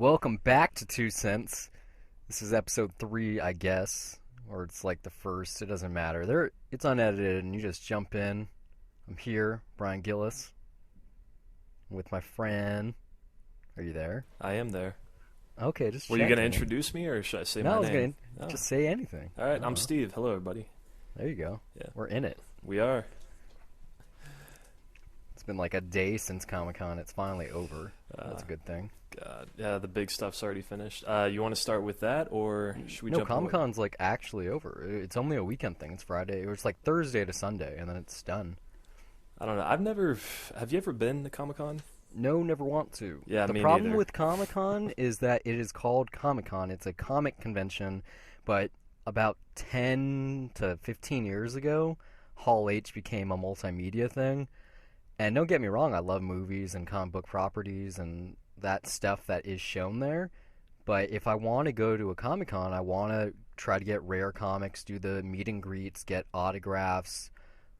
Welcome back to 2 Cents. This is episode 3, I guess, or it's like the first. It doesn't matter. It's unedited, and you just jump in. I'm here, Brian Gillis, with my friend. Are you there? I am there. Okay, just Were you going to checking. introduce me, or should I say No, I my was name? going to just say anything. All right, I'm Steve. Hello, everybody. There you go. Yeah. We're in it. We are. It's been like a day since Comic-Con. It's finally over. That's a good thing. God, yeah, the big stuff's already finished. You want to start with that, or should we No, jump away? Comic-Con's like actually over. It's only a weekend thing. It's Friday. Or it's like Thursday to Sunday, and then it's done. I don't know. Have you ever been to Comic-Con? No, never want to. Yeah, the me problem neither. with Comic-Con is that it is called Comic-Con. It's a comic convention, but about 10 to 15 years ago, Hall H became a multimedia thing. And don't get me wrong, I love movies and comic book properties and that stuff that is shown there. But if I want to go to a Comic-Con, I want to try to get rare comics, do the meet and greets, get autographs,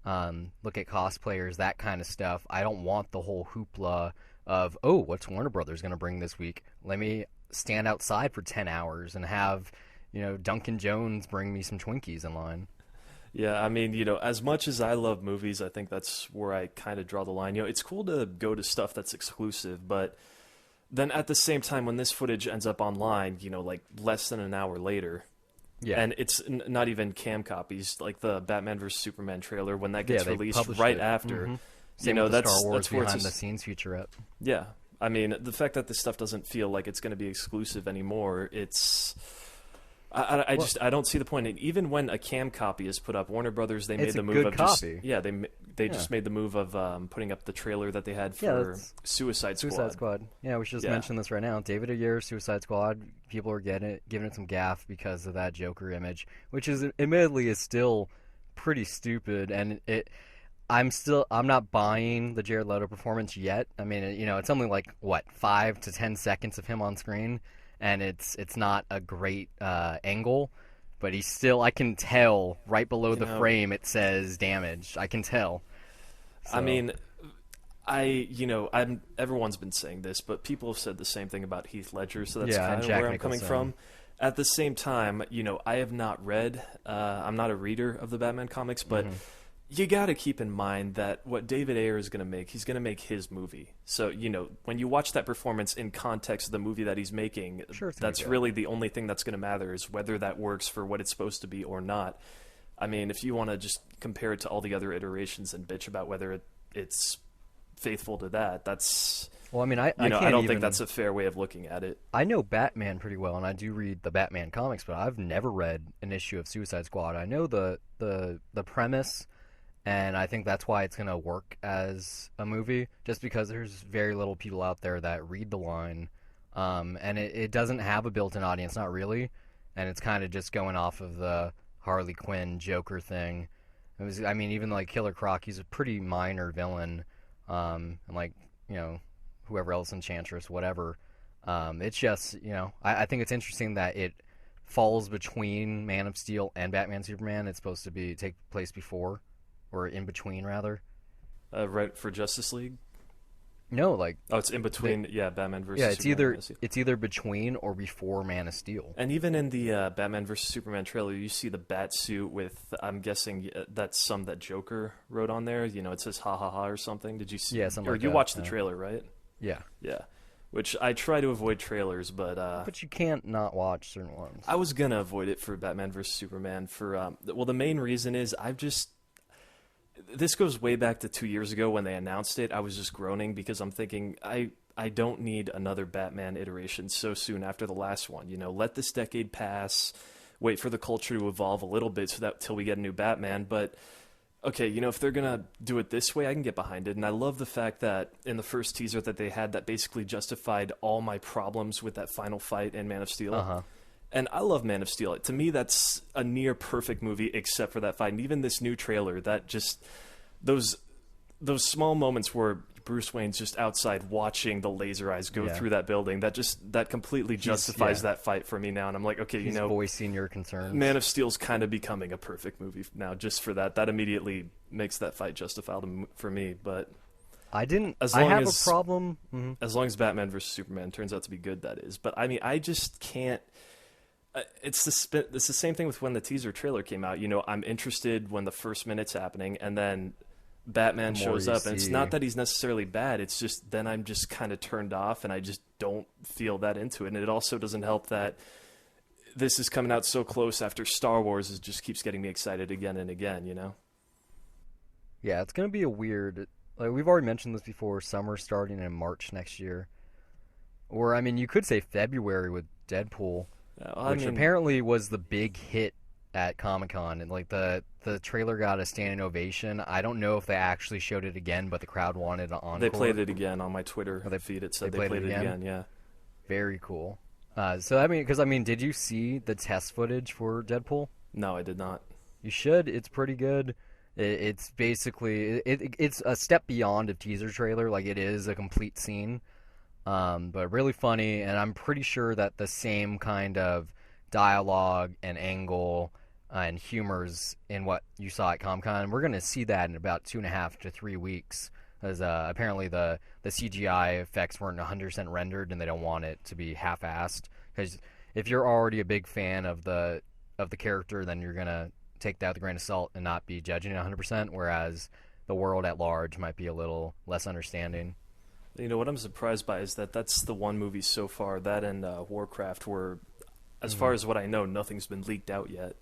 look at cosplayers, that kind of stuff. I don't want the whole hoopla of, oh, what's Warner Brothers going to bring this week? Let me stand outside for 10 hours and have, Duncan Jones bring me some Twinkies in line. Yeah, I mean, as much as I love movies, I think that's where I kind of draw the line. It's cool to go to stuff that's exclusive, but then at the same time, when this footage ends up online, like less than an hour later, Yeah. and it's not even cam copies, like the Batman vs Superman trailer, when that gets they released published right it. after, Mhm. Same with the Star Wars that's where it's behind the scenes featurette. yeah. I mean, the fact that this stuff doesn't feel like it's going to be exclusive anymore, it's. I don't see the point. And even when a cam copy is put up, Warner Brothers they made It's the a move good of copy. they just made the move of putting up the trailer that they had for that's Suicide Squad. Suicide Squad. Yeah, we should just Yeah. mention this right now. David Ayer, Suicide Squad. People are giving it some gaff because of that Joker image, which is admittedly is still pretty stupid. And I'm not buying the Jared Leto performance yet. I mean, it's only like 5 to 10 seconds of him on screen, and it's not a great angle. But he's still, I can tell right below the frame it says damaged. I can tell. So. I mean, everyone's been saying this, but people have said the same thing about Heath Ledger, so that's kind of Jack where I'm Nicholson. coming from. At the same time, I have not read, I'm not a reader of the Batman comics, but you got to keep in mind that what David Ayer is going to make, he's going to make his movie. So, when you watch that performance in context of the movie that he's making, that's really the only thing that's going to matter is whether that works for what it's supposed to be or not. I mean, if you want to just compare it to all the other iterations and bitch about whether it's faithful to that, that's... Well, I mean, I don't think that's a fair way of looking at it. I know Batman pretty well, and I do read the Batman comics, but I've never read an issue of Suicide Squad. I know the premise, and I think that's why it's going to work as a movie, just because there's very little people out there that read the line, and it doesn't have a built-in audience, not really, and it's kind of just going off of the Harley Quinn Joker thing. Even like Killer Croc, he's a pretty minor villain, and whoever else, Enchantress, whatever. It's just, I think it's interesting that it falls between Man of Steel and Batman Superman. It's supposed to take place before, or in between, rather. Right, for Justice League? No, Oh, it's in between, Batman versus it's Superman. it's either between or before Man of Steel. And even in the Batman versus Superman trailer, you see the bat suit with, I'm guessing that's some that Joker wrote on there. It says ha ha ha or something. Did you see? Yeah, something or like you that, watched the trailer, right? Yeah. Yeah. Which I try to avoid trailers, but... But you can't not watch certain ones. I was going to avoid it for Batman versus Superman for... the main reason is this goes way back to 2 years ago when they announced it. I was just groaning because I'm thinking, I don't need another Batman iteration so soon after the last one. Let this decade pass, wait for the culture to evolve a little bit so that till we get a new Batman. But, okay, if they're going to do it this way, I can get behind it. And I love the fact that in the first teaser that they had that basically justified all my problems with that final fight in Man of Steel. Uh-huh. And I love Man of Steel. To me, that's a near perfect movie except for that fight. And even this new trailer, that just those small moments where Bruce Wayne's just outside watching the laser eyes go through that building, that completely justifies that fight for me now. And I'm like, okay, He's voicing your concerns. Man of Steel's kind of becoming a perfect movie now just for that. That immediately makes that fight justifiable for me. But I didn't. As I long have a as problem. Mhm. as long as Batman versus Superman turns out to be good, that is. But I mean, I just can't. It's the same thing with when the teaser trailer came out. I'm interested when the first minute's happening, and then The Batman more shows you up, and it's see, not that he's necessarily bad. It's just then I'm just kind of turned off, and I just don't feel that into it. And it also doesn't help that this is coming out so close after Star Wars. It just keeps getting me excited again and again. yeah, it's gonna be a weird. Like we've already mentioned this before. Summer starting in March next year, or I mean, you could say February with Deadpool, I which mean, apparently was the big hit at Comic-Con, and like the trailer got a standing ovation. I don't know if they actually showed it again, but the crowd wanted an they encore. played it again on my Twitter Or they feed. It they said they played it played it again. again. Yeah. Very cool. So I mean, because I mean, did you see the test footage for Deadpool? No, I did not. You should. It's pretty good. It's basically it's a step beyond a teaser trailer. Like it is a complete scene, but really funny. And I'm pretty sure that the same kind of dialogue and angle and humors in what you saw at Comic-Con. We're gonna see that in about 2.5 to 3 weeks. As apparently the CGI effects weren't 100% rendered, and they don't want it to be half-assed. Because if you're already a big fan of the character, then you're gonna take that with a grain of salt and not be judging it 100%. Whereas the world at large might be a little less understanding. What I'm surprised by is that that's the one movie so far, that and Warcraft, where, as Mm-hmm. far as what I know, nothing's been leaked out yet.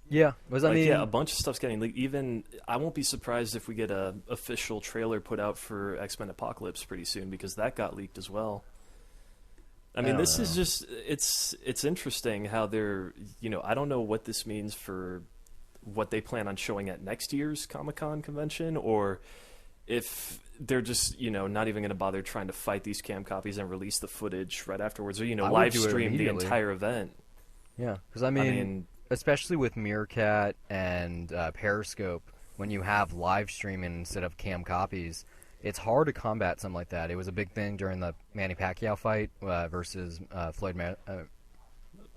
Yeah, because I mean, Yeah, a bunch of stuff's getting leaked. Even I won't be surprised if we get a official trailer put out for X-Men Apocalypse pretty soon, because that got leaked as well. I I mean, don't this is know. just it's interesting how they're I don't know what this means for what they plan on showing at next year's Comic-Con convention, or if they're just not even going to bother trying to fight these cam copies and release the footage right afterwards, or I would live do it stream the immediately. entire event. Yeah, because I I mean, mean, especially with Meerkat and Periscope, when you have live streaming instead of cam copies, it's hard to combat something like that. It was a big thing during the Manny Pacquiao fight versus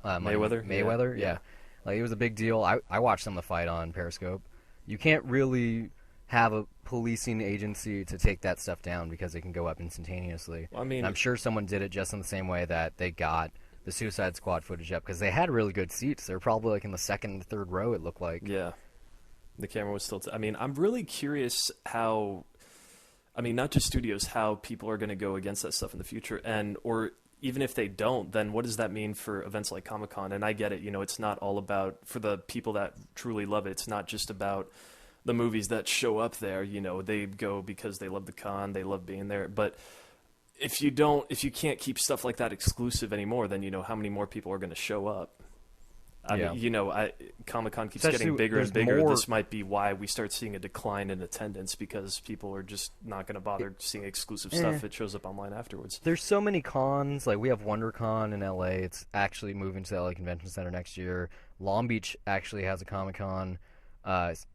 Mayweather, Mayweather, yeah. Like it was a big deal. I watched some of the fight on Periscope. You can't really have a policing agency to take that stuff down because it can go up instantaneously. I And mean, I'm sure someone did it just in the same way that they got the Suicide Squad footage up because they had really good seats. They were probably like in the second and third row. It looked like. yeah, the camera was still. I mean, I'm really curious how. I mean, not just studios, how people are going to go against that stuff in the future, or even if they don't, then what does that mean for events like Comic-Con? And I get it, it's not all about, for the people that truly love it, it's not just about the movies that show up there. They go because they love the con, they love being there. But if you can't keep stuff like that exclusive anymore, then how many more people are going to show up? I Yeah. mean, Comic-Con keeps Especially, getting bigger there's and bigger. more. This might be why we start seeing a decline in attendance, because people are just not going to bother seeing exclusive stuff if it shows up online afterwards. There's so many cons. Like we have WonderCon in LA. It's actually moving to the LA Convention Center next year. Long Beach actually has a Comic Con.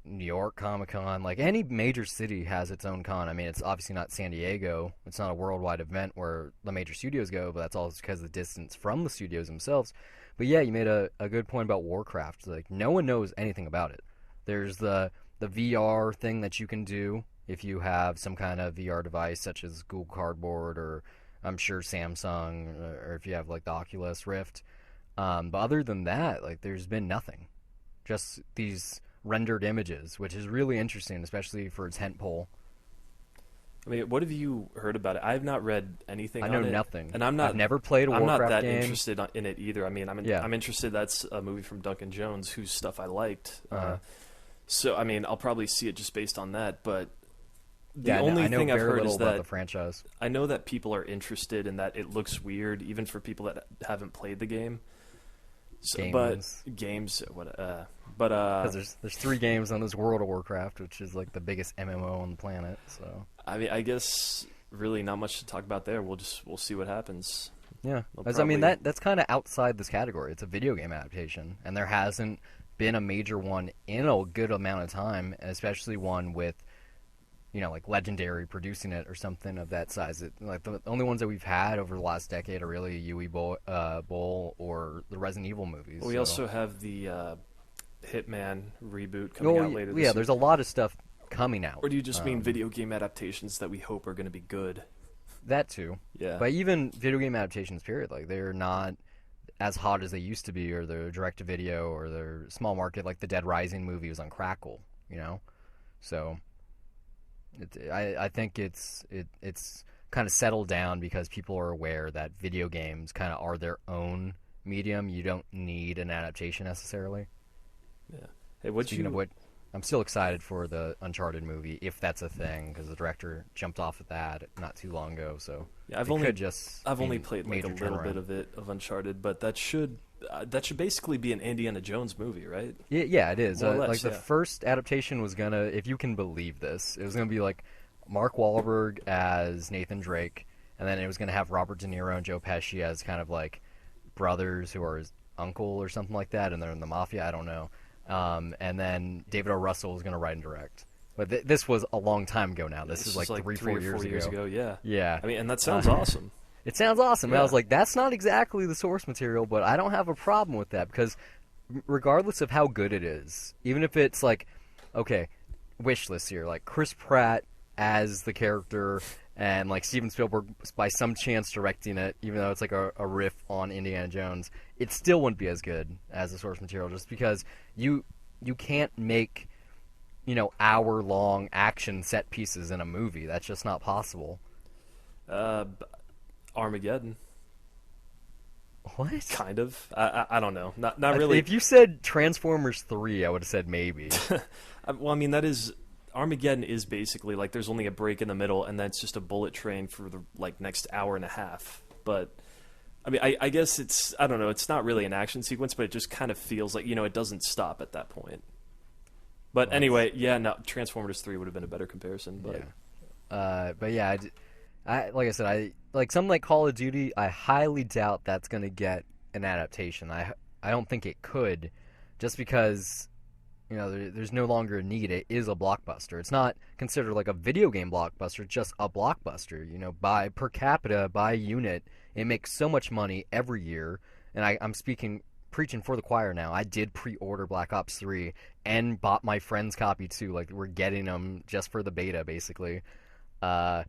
New York Comic Con. Like any major city has its own con. I mean, it's obviously not San Diego. It's not a worldwide event where the major studios go, but that's all because of the distance from the studios themselves. But yeah, you made a good point about Warcraft. Like no one knows anything about it. There's the VR thing that you can do if you have some kind of VR device such as Google Cardboard, or I'm sure Samsung, or if you have like the Oculus Rift. But other than that, like there's been nothing. Just these rendered images, which is really interesting, especially for a tentpole. I mean, what have you heard about it? I have not read anything I on know it, nothing. and I'm I've never played a I'm not Warcraft that game. interested in it either. I mean, Yeah. I'm interested. That's a movie from Duncan Jones, whose stuff I liked. Uh-huh. So I mean, I'll probably see it just based on that. But the Yeah, only I know thing I've very heard little is about that the franchise. I know that people are interested in that. It looks weird, even for people that haven't played the game. So, Games. but games, what? Because there's 3 games on this World of Warcraft, which is like the biggest MMO on the planet. So I mean, I guess really not much to talk about there. We'll see what happens. yeah, They'll as I mean probably- that's kind of outside this category. It's a video game adaptation, and there hasn't been a major one in a good amount of time, and especially one with like Legendary producing it or something of that size. Like the only ones that we've had over the last decade are really UE Bowl or the Resident Evil movies. We so. also have the Hitman reboot coming out later this year. There's a lot of stuff coming out. Or do you just mean video game adaptations that we hope are going to be good? That too. Yeah. But even video game adaptations, period, like they're not as hot as they used to be, or they're direct to video, or they're small market. Like the Dead Rising movie was on Crackle, you know. So I think it's kind of settled down because people are aware that video games kind of are their own medium. You don't need an adaptation necessarily. Yeah. Hey, Speaking of which, I'm still excited for the Uncharted movie, if that's a thing, because the director jumped off of that not too long ago. So yeah, I've only played like a little bit of Uncharted, but that should basically be an Indiana Jones movie, right? Yeah, it is. More or less, like the first adaptation was gonna, if you can believe this, it was gonna be like Mark Wahlberg as Nathan Drake, and then it was gonna have Robert De Niro and Joe Pesci as kind of like brothers who are his uncle or something like that, and they're in the mafia. I don't know. And then David O. Russell was going to write and direct. But this was a long time ago now. This is like 3-4 years ago. Yeah. Yeah. I mean, and that sounds awesome. It sounds awesome. Yeah. And I was like, that's not exactly the source material, but I don't have a problem with that because regardless of how good it is, even if it's like, okay, wish list here, like Chris Pratt as the character and like Steven Spielberg by some chance directing it, even though it's like a riff on Indiana Jones, it still wouldn't be as good as the source material just because you can't make, hour-long action set pieces in a movie. That's just not possible. Armageddon. What? Kind of. I don't know. Not really. If you said Transformers 3, I would have said maybe. Well, I mean, Armageddon is basically like there's only a break in the middle, and that's just a bullet train for the next hour and a half. But I mean, I guess I don't know. It's not really an action sequence, but it just kind of feels like it doesn't stop at that point. But anyway, yeah, no, Transformers 3 would have been a better comparison. But yeah, I like I said, I like something like Call of Duty. I highly doubt that's going to get an adaptation. I don't think it could, just because. There's no longer a need. It is a blockbuster. It's not considered like a video game blockbuster, just a blockbuster. By per capita, by unit, it makes so much money every year. And I'm preaching for the choir now. I did pre-order Black Ops 3 and bought my friend's copy too. Like, we're getting them just for the beta, basically. I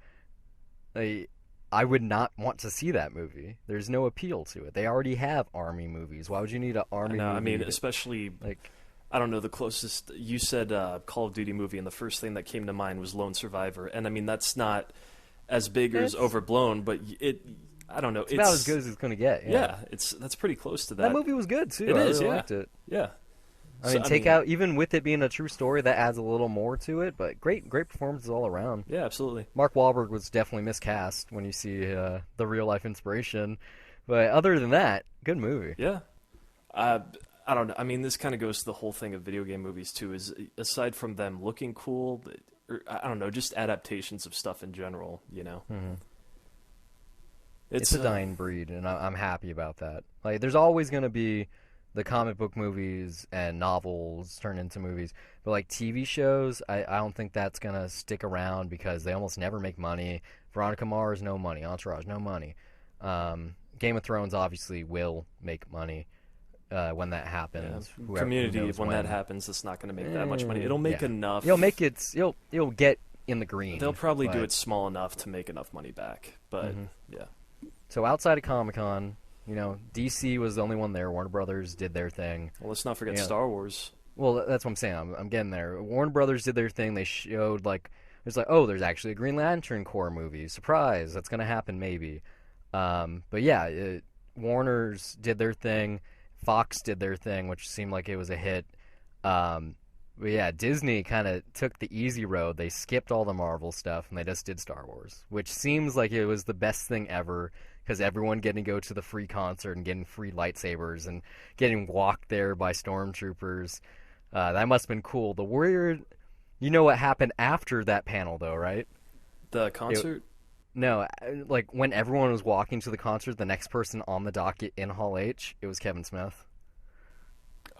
would not want to see that movie. There's no appeal to it. They already have Army movies. Why would you need an Army movie? I mean, especially like... I don't know, the closest, you said Call of Duty movie, and the first thing that came to mind was Lone Survivor. And I mean, that's not as big or as overblown, but I don't know. It's about as good as it's going to get. Yeah, that's pretty close to that. That movie was good, too. It is, really yeah. liked it. Yeah. Even with it being a true story, that adds a little more to it, but great performances all around. Yeah, absolutely. Mark Wahlberg was definitely miscast when you see the real-life inspiration. But other than that, good movie. Yeah. I don't know. I mean, this kind of goes to the whole thing of video game movies, too, is aside from them looking cool, or, I don't know, just adaptations of stuff in general, Mm-hmm. It's a dying breed, and I'm happy about that. Like, there's always going to be the comic book movies and novels turned into movies, but like TV shows, I don't think that's going to stick around because they almost never make money. Veronica Mars, no money. Entourage, no money. Game of Thrones obviously will make money. When that happens, Community. When that happens, it's not going to make that much money. It'll make enough. You'll get in the green. They'll probably do it small enough to make enough money back. But yeah. So outside of Comic-Con, DC was the only one there. Warner Brothers did their thing. Well, let's not forget Star Wars. Well, that's what I'm saying. I'm getting there. Warner Brothers did their thing. They showed there's actually a Green Lantern Corps movie. Surprise! That's going to happen maybe. But yeah, Warner's did their thing. Fox did their thing, which seemed like it was a hit. But yeah, Disney kind of took the easy road. They skipped all the Marvel stuff, and they just did Star Wars, which seems like it was the best thing ever, because everyone getting to go to the free concert and getting free lightsabers and getting walked there by stormtroopers. That must have been cool. The weird... You know what happened after that panel, though, right? The concert? No, like when everyone was walking to the concert, the next person on the docket in Hall H, it was Kevin Smith.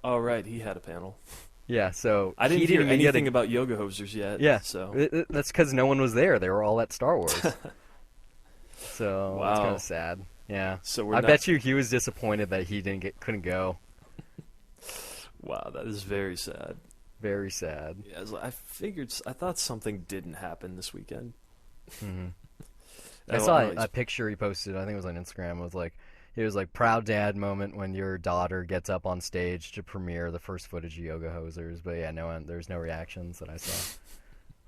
Oh, right, he had a panel. Yeah, so I didn't hear anything about yoga hosers yet. Yeah, so that's because no one was there. They were all at Star Wars. So wow. That's kind of sad. Yeah. So I bet you he was disappointed that he couldn't go. Wow, that is very sad. Very sad. Yeah, I thought something didn't happen this weekend. Hmm. I Oh, saw no, a picture he posted. I think it was on Instagram. It was like proud dad moment when your daughter gets up on stage to premiere the first footage of Yoga Hosers. But yeah, there's no reactions that I saw.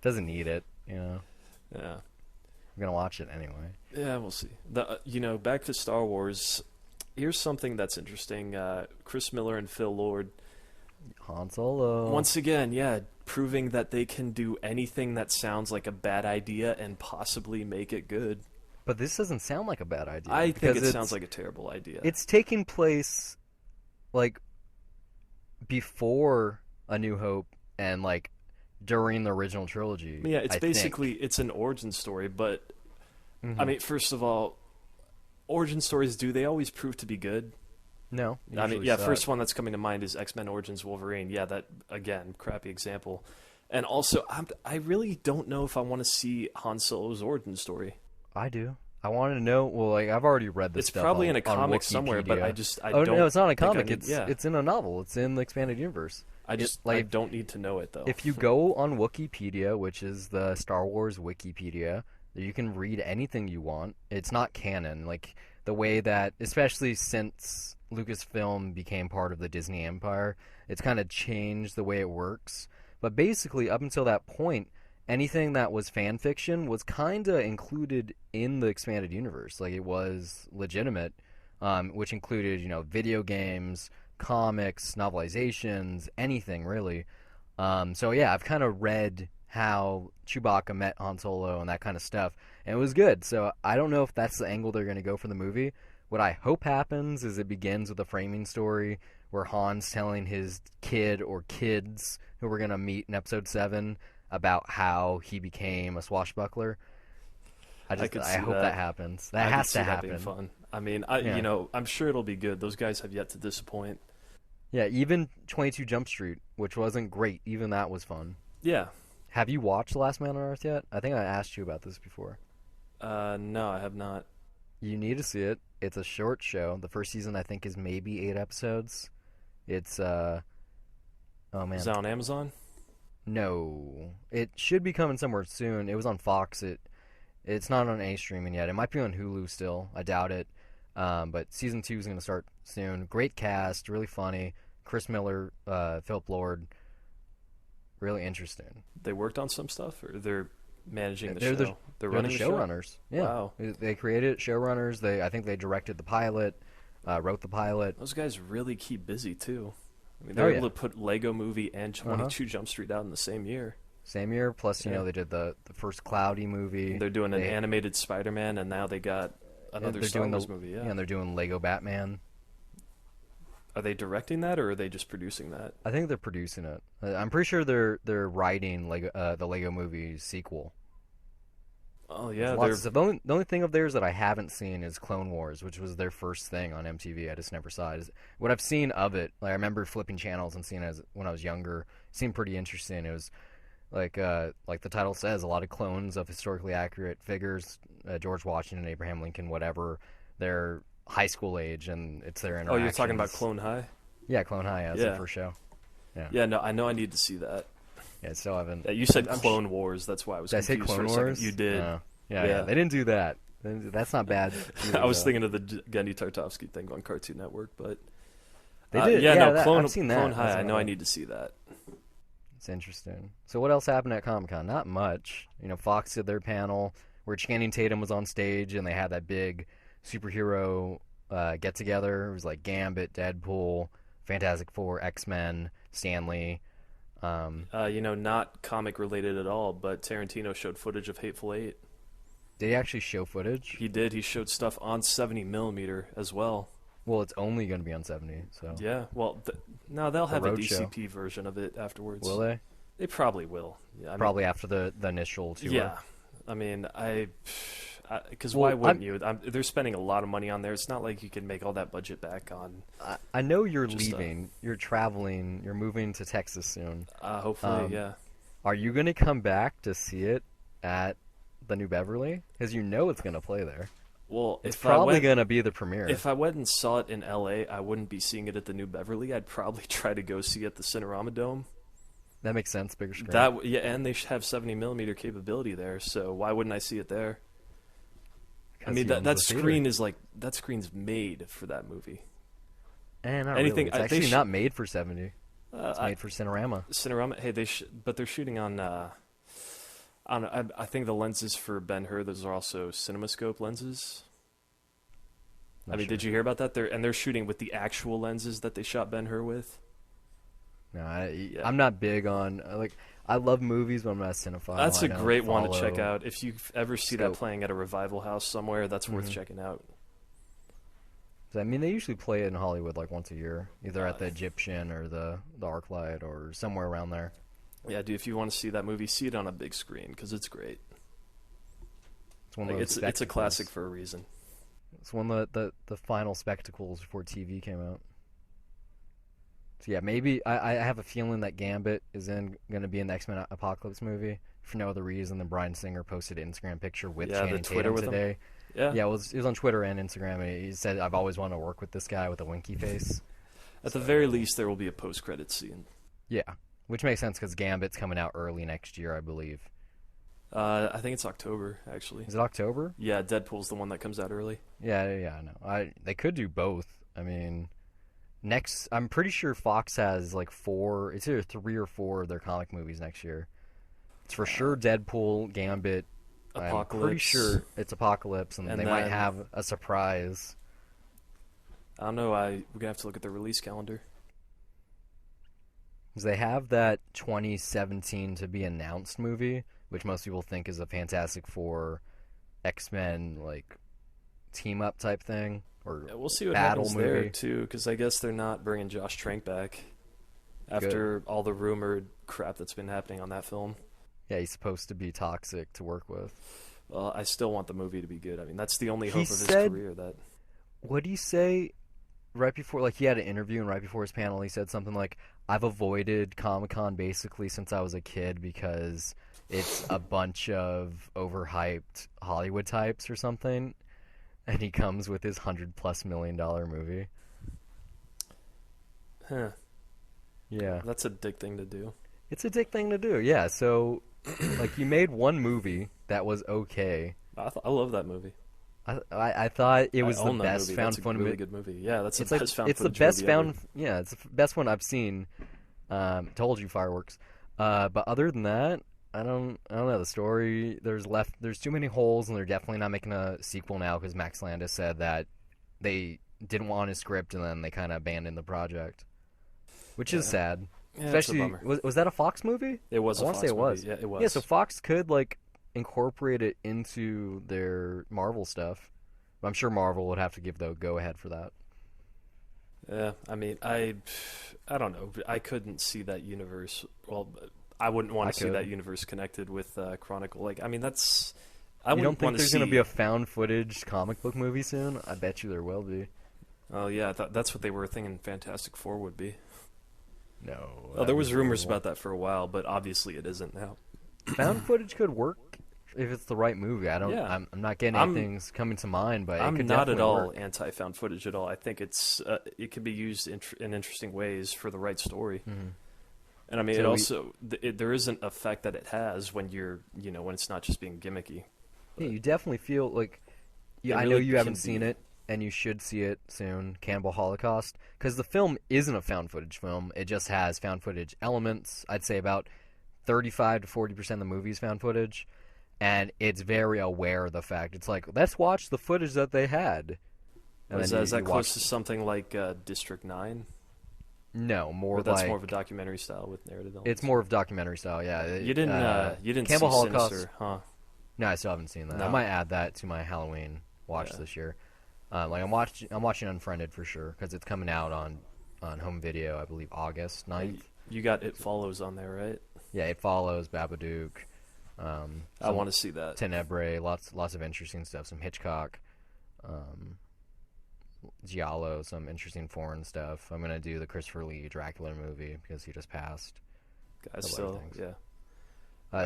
Doesn't need it, you know. yeah, I'm gonna watch it anyway. yeah, we'll see. Back to Star Wars. Here's something that's interesting. Chris Miller and Phil Lord, Han Solo. once again, yeah, proving that they can do anything that sounds like a bad idea and possibly make it good. But this doesn't sound like a bad idea. I think it because sounds like a terrible idea. it's taking place like before A New Hope and like during the original trilogy. Yeah, it's I basically think. it's an origin story, but Mhm. I mean, first of all, origin stories, do they always prove to be good? No. I mean, usually yeah, suck. first one that's coming to mind is X-Men Origins Wolverine. Yeah, that, again, crappy example. And also, I really don't know if I want to see Han Solo's origin story. I do. I wanted to know. Well, like I've already read this. It's stuff probably on, in a on comic somewhere, but Wikipedia. I Oh don't no, it's not a think I comic. need- yeah. It's in a novel. It's in the expanded universe. I like don't need to know it, though. if you go on Wikipedia, which is the Star Wars Wikipedia, you can read anything you want. It's not canon, like the way that, especially since Lucasfilm became part of the Disney Empire, it's kind of changed the way it works. But basically, up until that point, anything that was fan fiction was kind of included in the expanded universe. Like it was legitimate, which included, video games, comics, novelizations, anything really. So yeah, I've kind of read how Chewbacca met Han Solo and that kind of stuff, and it was good. So I don't know if that's the angle they're going to go for the movie. What I hope happens is it begins with a framing story where Han's telling his kid or kids who we're going to meet in Episode 7 about how he became a swashbuckler. I hope that happens. That has to happen. That being fun. I mean, Yeah. I'm sure it'll be good. Those guys have yet to disappoint. Yeah, even 22 Jump Street, which wasn't great, even that was fun. Yeah. Have you watched Last Man on Earth yet? I think I asked you about this before. No, I have not. You need to see it. It's a short show. The first season, I think, is maybe 8 episodes. It's, oh man. Is that on Amazon? No. It should be coming somewhere soon. It was on Fox. It's not on any streaming yet. It might be on Hulu still. I doubt it. But season 2 is going to start soon. Great cast, really funny. Chris Miller, Philip Lord, really interesting. They worked on some stuff, or they're managing the They're show? They're running the the show? showrunners. Yeah, Wow. they created it, showrunners. I think they directed the pilot, wrote the pilot. Those guys really keep busy, too. I mean, Oh, they're yeah. able to put Lego Movie and 22 Jump Street out in the same year. Same year, plus Yeah. they did the first Cloudy movie. They're doing an animated Spider-Man, and now they got another they're Star doing Wars movie. Yeah. and they're doing Lego Batman. Are they directing that, or are they just producing that? I think they're producing it. I'm pretty sure they're writing the Lego movie sequel. Oh yeah, Lots of stuff. The only thing of theirs that I haven't seen is Clone Wars, which was their first thing on MTV. I just never saw it. What I've seen of it, like I remember flipping channels and seeing it when I was younger. It seemed pretty interesting. It was like the title says, a lot of clones of historically accurate figures, George Washington, Abraham Lincoln, whatever. They're high school age, and it's their interactions. Oh, you're talking about Clone High? Yeah, Clone High as the first show. Yeah, no, I know I need to see that. Yeah, still haven't. Yeah, you said Clone Wars, that's why I was Did I say confused Clone for a Wars? second. You did. Yeah, they didn't do that. That's not bad. Either, I was though. thinking of the Gendy Tartovsky thing on Cartoon Network, but They did. I've seen that. Clone High. That's I know what I need to see that. It's interesting. So what else happened at Comic-Con? Not much. Fox did their panel where Channing Tatum was on stage, and they had that big superhero get-together. It was like Gambit, Deadpool, Fantastic Four, X-Men, Stanley. Not comic related at all, but Tarantino showed footage of Hateful Eight. Did he actually show footage? He did. He showed stuff on 70mm as well. Well, it's only going to be on 70, so. Yeah, well, now they'll have a roadshow. DCP version of it afterwards. Will they? They probably will. Yeah, Probably after the initial tour. Yeah, I mean, because Well, why wouldn't you? They're spending a lot of money on there. It's not like you can make all that budget back on. I know you're Just, leaving. You're traveling. You're moving to Texas soon. Hopefully, yeah. Are you going to come back to see it at the New Beverly? Because it's going to play there. Well, It's probably going to be the premiere. If I went and saw it in LA, I wouldn't be seeing it at the New Beverly. I'd probably try to go see it at the Cinerama Dome. That makes sense. Bigger screen. Yeah, and they have 70 millimeter capability there. So why wouldn't I see it there? I mean, that screen is like that screen's made for that movie. Not Anything really. It's actually not made for 70. It's made for Cinerama. Cinerama. Hey, but they're shooting on. I think the lenses for Ben-Hur, those are also CinemaScope lenses. Not sure. Did you hear about that? They're shooting with the actual lenses that they shot Ben-Hur with. No, I'm not big on I love movies, but I'm not a cinephile. That's a great one to check out. If you ever see that playing at a revival house somewhere, that's worth checking out. I mean, they usually play it in Hollywood like once a year, either at the Egyptian or the ArcLight or somewhere around there. Yeah, dude, if you want to see that movie, see it on a big screen because it's great. It's a classic for a reason. It's one of the final spectacles before TV came out. So yeah, maybe I have a feeling that Gambit is going to be in the X-Men Apocalypse movie for no other reason than Bryan Singer posted an Instagram picture with Channing Tatum today. Yeah, it was on Twitter and Instagram, and he said, "I've always wanted to work with this guy with a winky face." At the very least, there will be a post-credit scene. Yeah, which makes sense because Gambit's coming out early next year, I believe. I think it's October, actually. Is it October? Yeah, Deadpool's the one that comes out early. Yeah, I know. They could do both. I mean, I'm pretty sure Fox has like 4. It's either 3 or 4 of their comic movies next year. It's for sure Deadpool, Gambit. Apocalypse. I'm pretty sure it's Apocalypse, and they might have a surprise. I don't know. We're gonna have to look at the release calendar. Because they have that 2017 to be announced movie, which most people think is a Fantastic Four, X-Men team up type thing, or we'll see what battle happens movie there too. Because I guess they're not bringing Josh Trank back after all the rumored crap that's been happening on that film. Yeah, he's supposed to be toxic to work with. Well, I still want the movie to be good. I mean, that's the only hope of his career. What did he say right before? He had an interview, and right before his panel, he said something like, "I've avoided Comic-Con basically since I was a kid because it's a bunch of overhyped Hollywood types or something." And he comes with his $100+ million movie. Huh. Yeah. That's a dick thing to do. It's a dick thing to do, yeah. So, you made one movie that was okay. I love that movie. I thought it was the best found footage. It's a really good movie. Yeah, that's the best found It's the footage best movie found. ever. Yeah, it's the best one I've seen. Told you, fireworks. But other than that, I don't know the story. There's too many holes, and they're definitely not making a sequel now because Max Landis said that they didn't want his script, and then they kind of abandoned the project, which is sad. Yeah, Especially, was that a Fox movie? It was. I want to say it was. Yeah, it was. Yeah, so Fox could incorporate it into their Marvel stuff. I'm sure Marvel would have to give the go ahead for that. Yeah, I mean, I don't know. I couldn't see that universe. Well, I wouldn't want to see that universe connected with Chronicle. I mean, that's. You don't think there's going to be a found footage comic book movie soon? I bet you there will be. Oh yeah, that's what they were thinking. Fantastic Four would be. No. Oh, there was rumors about that for a while, but obviously it isn't now. Found footage could work if it's the right movie. Yeah. I'm not getting anything coming to mind, but I'm it could not at all work. anti-found footage at all. I think it can be used in interesting ways for the right story. Mm-hmm. And I mean, there is an effect that it has when when it's not just being gimmicky. Yeah, you definitely feel like. I know you haven't seen it, and you should see it soon. Cannibal Holocaust, because the film isn't a found footage film. It just has found footage elements. I'd say about 35 to 40% of the movie is found footage, and it's very aware of the fact. It's like, let's watch the footage that they had. And is that close to something like District 9? No, more that's more of a documentary style with narrative elements. It's more of documentary style, yeah. You didn't Cannibal see Holocaust, Sinister, huh? No, I still haven't seen that. No. I might add that to my Halloween watch this year. I'm watching Unfriended for sure because it's coming out on home video. I believe August 9th. You got It Follows on there, right? Yeah, It Follows, Babadook. I want to see that. Tenebrae, lots of interesting stuff. Some Hitchcock, Giallo, some interesting foreign stuff. I'm gonna do the Christopher Lee Dracula movie because he just passed. Guys, so yeah.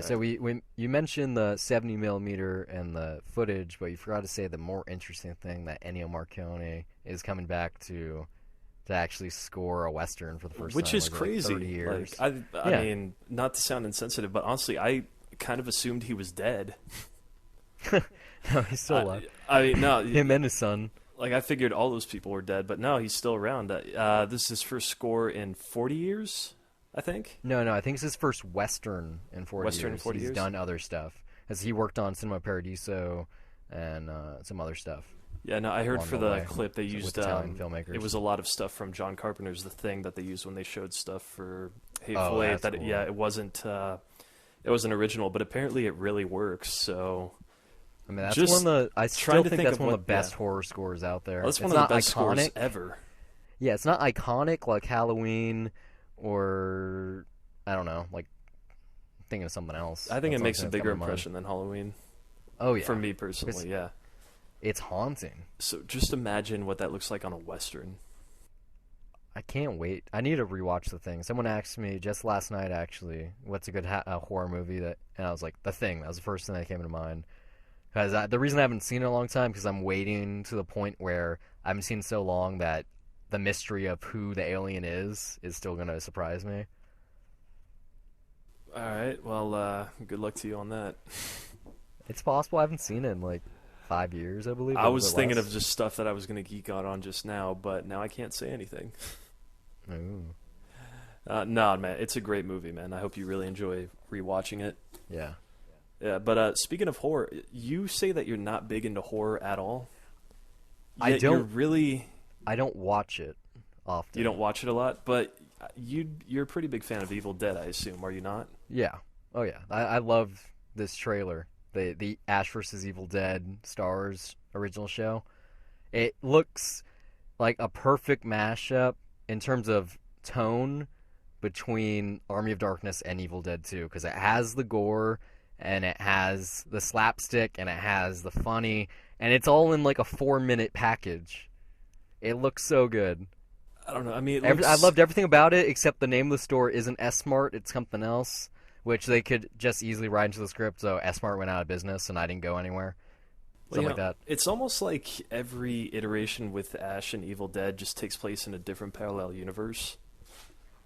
So you mentioned the 70 millimeter and the footage, but you forgot to say the more interesting thing that Ennio Morricone is coming back to to actually score a western for the first which time, is like, in, like, 30 crazy. years. I Yeah. mean, not to sound insensitive, but honestly, I kind of assumed he was dead. No, he's still alive. I mean, no, Him and his son. like I figured all those people were dead, but no, he's still around. This is his first score in 40 years, I think. No, no, I think it's his first western in 40 Western in years. 40 He's years? done other stuff, as he worked on Cinema Paradiso and some other stuff. Yeah, no, I heard Along for the the way, clip they with used Italian filmmakers. it was a lot of stuff from John Carpenter's The Thing that they used when they showed stuff for Hateful Oh, Eight. that's That cool. yeah, it wasn't original, but apparently it really works. So I mean, that's just one of the. I trying still to think think that's of one of what- the best yeah. horror scores out there. well, that's It's one of not the best scores iconic. ever. Yeah, it's not iconic like Halloween or I don't know, like thinking of something else. I think That's it the makes only a thing that's bigger coming to mind. impression than Halloween Oh yeah, for me personally. Yeah. it's haunting. So just imagine what that looks like on a western. I can't wait. I need to rewatch The Thing. Someone asked me just last night, actually, what's a good horror movie that, and I was like, The Thing. That was the first thing that came to mind. Because the reason I haven't seen it in a long time, because I'm waiting to the point where I haven't seen it so long that the mystery of who the alien is still gonna surprise me. All right. Well, good luck to you on that. It's possible I haven't seen it in like 5 years, I believe. I or was it thinking less? of just stuff that I was going to geek out on just now, but now I can't say anything. Ooh. No, man, it's a great movie, man. I hope you really enjoy rewatching it. Yeah. Yeah, but speaking of horror, you say that you're not big into horror at all. I Yet you're don't- really I don't watch it often. you don't watch it a lot, but you're a pretty big fan of Evil Dead, I assume, are you not? Yeah. Oh yeah. I love this trailer. The Ash vs. Evil Dead Stars original show. It looks like a perfect mashup in terms of tone between Army of Darkness and Evil Dead 2, because it has the gore and it has the slapstick and it has the funny, and it's all in like a 4-minute package. It looks so good. I don't know. I mean, I loved everything about it except the name of the store isn't S-Mart, it's something else, which they could just easily write into the script, so S-Mart went out of business and I didn't go anywhere. Something like that. It's almost like every iteration with Ash and Evil Dead just takes place in a different parallel universe.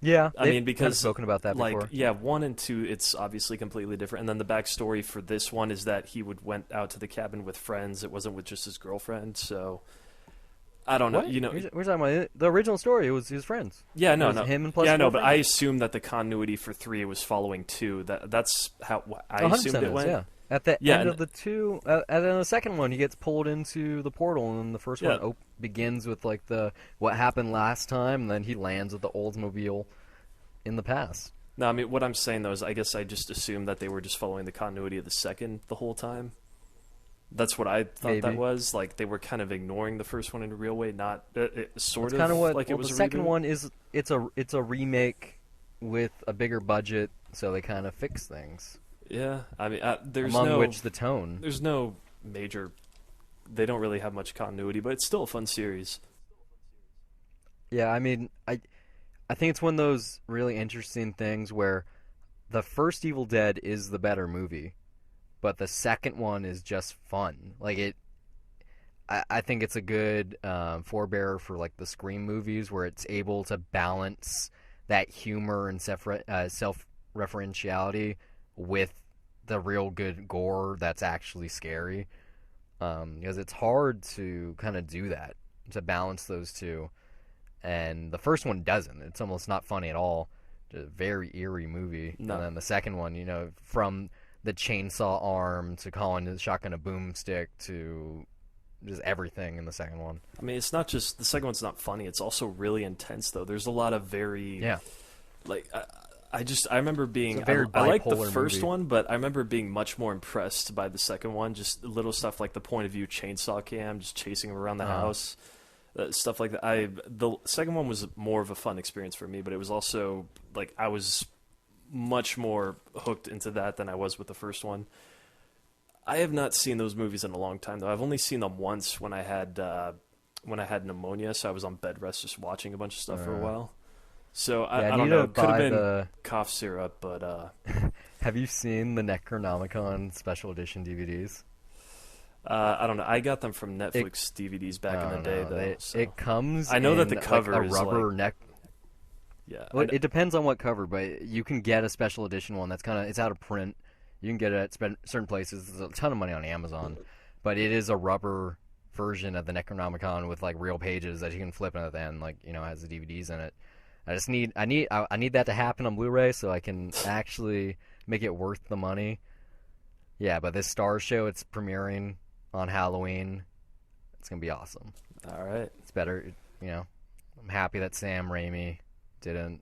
Yeah, I they've mean, kind of because spoken about that like, before. yeah, 1 and 2, it's obviously completely different. And then the backstory for this one is that he went out to the cabin with friends. It wasn't with just his girlfriend. So I don't know. What? You know, We're talking about the original story. It was his friends. yeah, It no, was no, him and plus yeah, no. four But I friends. assume that the continuity for 3 was following 2. That's how I 100% assumed it is, went. yeah. At the Yeah, end and- of the two, and then the second one, he gets pulled into the portal, and the first Yeah. one begins with like the what happened last time, and then he lands with the Oldsmobile in the past. No, I mean, what I'm saying though is, I guess I just assumed that they were just following the continuity of the second the whole time. That's what I thought that Maybe. was. Like they were kind of ignoring the first one in a real way, not sort It's of kind of what like it well, was the a second reboot. one is. It's a remake with a bigger budget, so they kind of fix things. Yeah, I mean, there's Among no which the tone. there's no major. They don't really have much continuity, but it's still a fun series. Yeah, I mean, I think it's one of those really interesting things where the first Evil Dead is the better movie, but the second one is just fun. Like it, I think it's a good forebearer for like the Scream movies, where it's able to balance that humor and self-referentiality with the real good gore that's actually scary. Because it's hard to kind of do that, to balance those two. And the first one doesn't. It's almost not funny at all. Just a very eerie movie. No. And then the second one, from the chainsaw arm to calling the shotgun a boomstick to just everything in the second one. I mean, it's not just the second one's not funny. It's also really intense, though. There's a lot of very Yeah. like I remember being It's a very I like the bipolar first movie. one, but I remember being much more impressed by the second one. Just little stuff like the point of view chainsaw cam, just chasing him around the house, stuff like that. The second one was more of a fun experience for me, but it was also like I was much more hooked into that than I was with the first one. I have not seen those movies in a long time, though. I've only seen them once when I had pneumonia, so I was on bed rest just watching a bunch of stuff for a while. So Yeah, I I don't need know. to Could have buy been the. cough syrup, but Have you seen the Necronomicon special edition DVDs? I don't know. I got them from It Netflix DVDs back in Oh the day, no, though. So it comes I know that in the like cover a is rubber like, neck. yeah, Well, it depends on what cover, but you can get a special edition one that's kind of it's out of print. You can get it at certain places. There's a ton of money on Amazon, but it is a rubber version of the Necronomicon with like real pages that you can flip at the end, like has the DVDs in it. I need that to happen on Blu-ray so I can actually make it worth the money. Yeah, but this Star show, it's premiering on Halloween. It's gonna be awesome. all right. It's better, you know. I'm happy that Sam Raimi didn't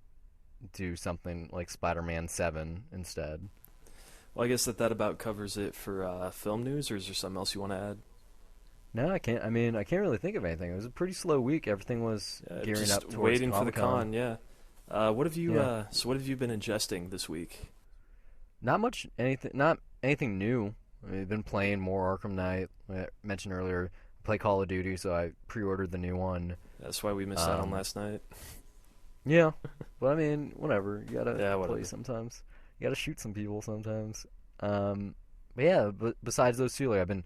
do something like Spider-Man 7 instead. Well, I guess that about covers it for film news, or is there something else you want to add? No, I can't. I mean, I can't really think of anything. It was a pretty slow week. Everything was gearing Just up towards waiting for the Comic-Con. con. Yeah. What have you? Yeah. So what have you been ingesting this week? Not much. Not anything new. I've been playing more Arkham Knight. I mentioned earlier, play Call of Duty, so I pre-ordered the new one. That's why we missed out on last night. Yeah, but I mean, whatever. You gotta Yeah, play whatever. sometimes. You gotta shoot some people sometimes. But yeah, but besides those two, like I've been